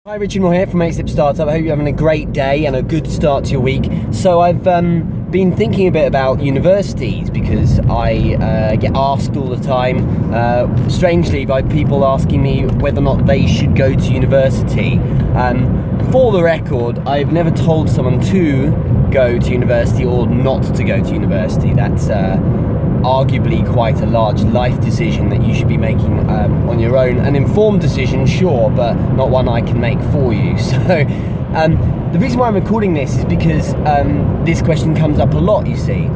Hi, Richard Moore here from 8 Startup. I hope you're having a great day and a good start to your week. So I've been thinking a bit about universities because I get asked all the time, strangely, by people asking me whether or not they should go to university. For the record, I've never told someone to go to university or not to go to university. That's arguably quite a large life decision that you should be making on your own. An informed decision, sure, but not one I can make for you. So the reason why I'm recording this is because this question comes up a lot, you see.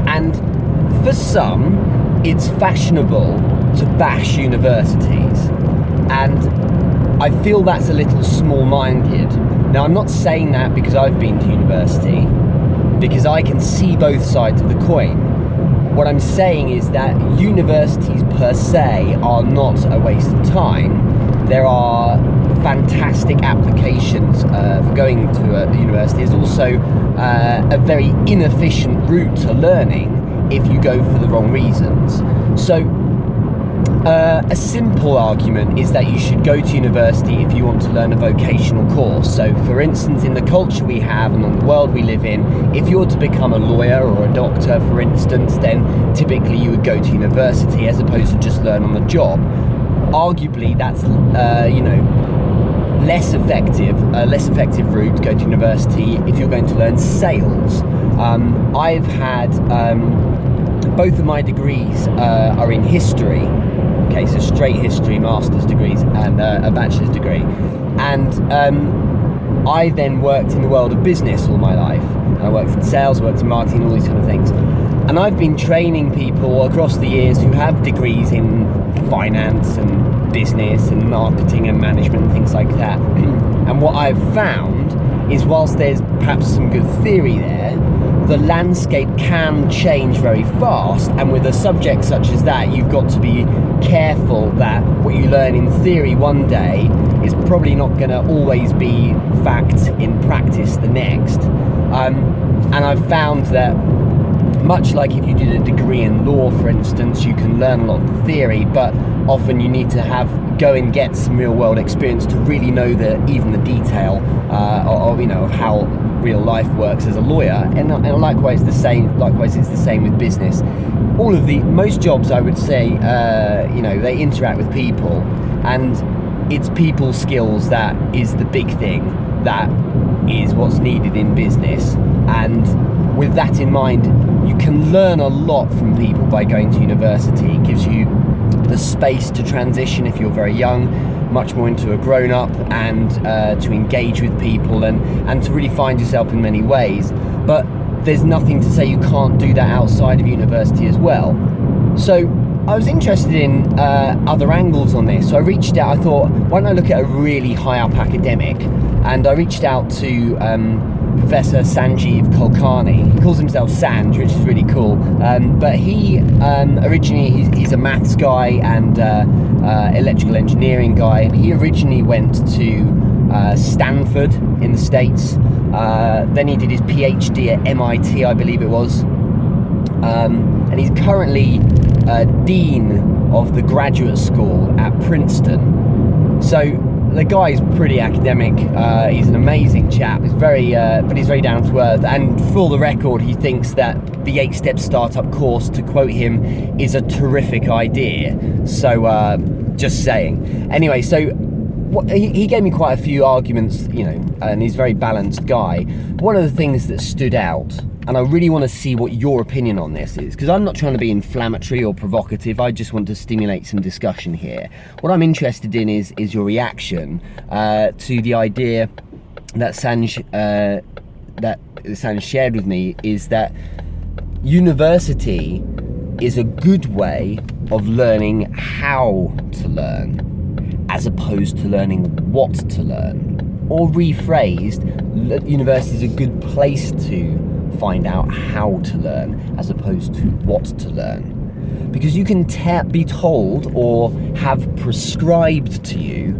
And for some, it's fashionable to bash universities. And I feel that's a little small-minded. Now, I'm not saying that because I've been to university, because I can see both sides of the coin. What I'm saying is that universities per se are not a waste of time. There are fantastic applications for going to a university. There's also a very inefficient route to learning if you go for the wrong reasons. So a simple argument is that you should go to university if you want to learn a vocational course. So for instance, in the culture we have and in the world we live in, if you're to become a lawyer or a doctor, for instance, then typically you would go to university as opposed to just learn on the job. Arguably, that's less effective route to go to university if you're going to learn sales. I've had both of my degrees are in history. Okay, so straight history, master's degrees and a bachelor's degree. And I then worked in the world of business all my life. I worked in sales, worked in marketing, all these kind of things. And I've been training people across the years who have degrees in finance and business and marketing and management and things like that. And what I've found is whilst there's perhaps some good theory there, the landscape can change very fast, and with a subject such as that, you've got to be careful that what you learn in theory one day is probably not going to always be fact in practice the next. And I've found that much like if you did a degree in law, for instance, you can learn a lot of the theory, but often you need to go and get some real world experience to really know even the detail of how real life works as a lawyer. And likewise it's the same with business. Most jobs, I would say, they interact with people, and it's people skills that is the big thing, that is what's needed in business. And with that in mind, you can learn a lot from people by going to university. It gives you the space to transition if you're very young, much more into a grown-up, and to engage with people and to really find yourself in many ways. But there's nothing to say you can't do that outside of university as well. So I was interested in other angles on this. So I reached out, I thought, why don't I look at a really high-up academic? And I reached out to Professor Sanjeev Kulkarni. He calls himself Sanj, which is really cool. But he originally, he's a maths guy and electrical engineering guy. And he originally went to Stanford in the States. Then he did his PhD at MIT, I believe it was. And he's currently Dean of the Graduate School at Princeton. So the guy's pretty academic. He's an amazing chap. But he's very down to earth. And for the record, he thinks that the 8-Step Startup course, to quote him, is a terrific idea. So just saying. Anyway, so he gave me quite a few arguments, and he's a very balanced guy. One of the things that stood out, and I really want to see what your opinion on this is, because I'm not trying to be inflammatory or provocative. I just want to stimulate some discussion here. What I'm interested in is your reaction to the idea that Sanj shared with me, is that university is a good way of learning how to learn, as opposed to learning what to learn. Or rephrased, university is a good place to find out how to learn as opposed to what to learn. Because you can be told or have prescribed to you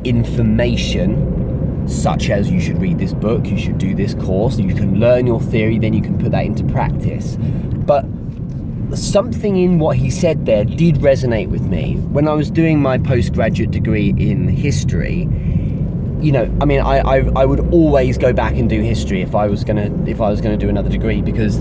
information such as you should read this book, you should do this course, you can learn your theory, then you can put that into practice. But something in what he said there did resonate with me. When I was doing my postgraduate degree in history, I mean, I would always go back and do history if I was gonna do another degree, because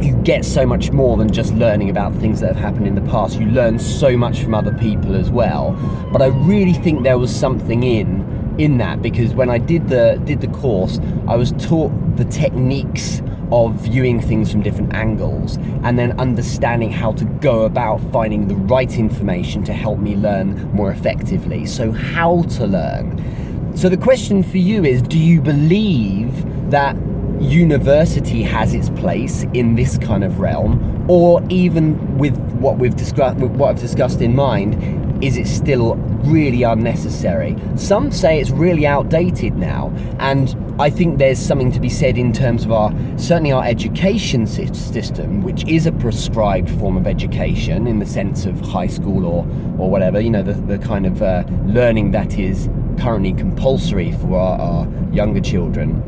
you get so much more than just learning about things that have happened in the past. You learn so much from other people as well. But I really think there was something in that, because when I did the course, I was taught the techniques of viewing things from different angles, and then understanding how to go about finding the right information to help me learn more effectively. So how to learn. So the question for you is, do you believe that university has its place in this kind of realm, or even with what I've discussed in mind, is it still really unnecessary? Some say it's really outdated now, and I think there's something to be said in terms of certainly our education system, which is a prescribed form of education in the sense of high school or whatever, the kind of learning that is currently compulsory for our younger children.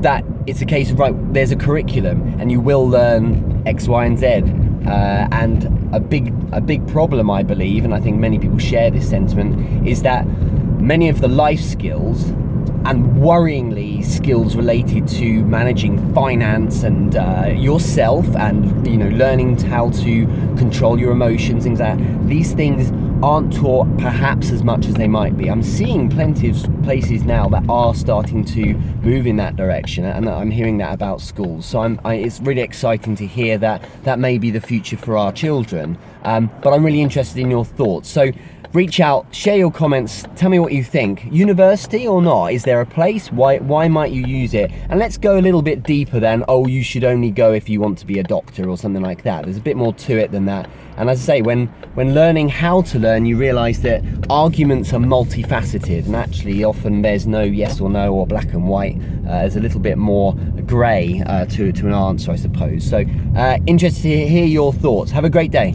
That it's a case of, right, there's a curriculum and you will learn X, Y, and Z. And a big problem, I believe, and I think many people share this sentiment, is that many of the life skills, and worryingly skills related to managing finance and yourself, and learning how to control your emotions, things like that, these things aren't taught perhaps as much as they might be. I'm seeing plenty of places now that are starting to move in that direction, and I'm hearing that about schools. So it's really exciting to hear that may be the future for our children. But I'm really interested in your thoughts. So reach out, share your comments, tell me what you think. University or not? Is there a place? Why might you use it? And let's go a little bit deeper than, you should only go if you want to be a doctor or something like that. There's a bit more to it than that. And as I say, when learning how to learn, you realise that arguments are multifaceted, and actually often there's no yes or no or black and white. There's a little bit more grey to an answer, I suppose. So interested to hear your thoughts. Have a great day.